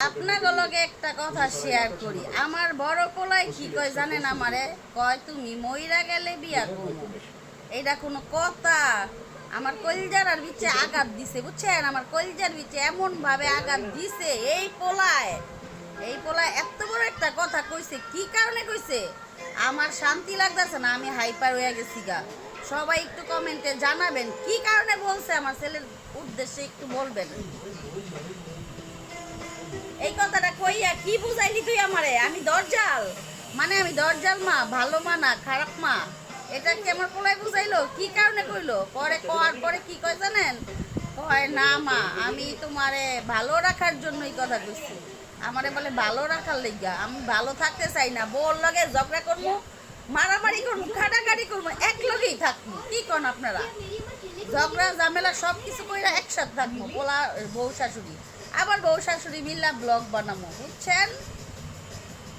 আপনাদের লগে একটা কথা শেয়ার করি। আমার বড় পোলাই কি কয় জানেন আমারে? কয় তুমি মইরা গেলে বিয়া করবো। এইটা কোনো কথা? আমার কলিজার আর বিচে আঘাত দিছে, বুঝছেন? আমার কলিজার বিচে এমন ভাবে আঘাত দিছে এই পোলায় এত বড় একটা কথা কইছে। কি কারণে কইছে আমার শান্তি লাগতেছে না, আমি হাইপার হয়ে গেছি গা। সবাই একটু কমেন্টে জানাবেন কি কারণে বলছে, আমার ছেলের উদ্দেশ্যে একটু বলবেন। এই কথাটা কইয়া কি বুঝাইলি তুই আমারে? আমি দরজাল? মানে আমি দরজাল মা, ভালো মা না খারাপ মা? এটা কি আমার পোলাই বুঝাইলো? কি কারণে কইলো? পরে কওয়ার পরে কি কয় জানেন? কয় না মা, আমি তোমারে ভালো রাখার জন্যই কথা কইছি। আমারে বলে ভালো রাখার লাইগা। আমি ভালো থাকতে চাই না, বউর লগে ঝগড়া করবো, মারামারি করবো, কাটাকাটি করবো, এক লগেই থাকবো। কি কন আপনারা? ঝগড়া ঝামেলা সব কিছু কইরা একসাথে থাকবো, বউ শাশুড়ি। আবার বউ শাশুড়ি মিল্লা ব্লগ বানাবো, বুঝছেন?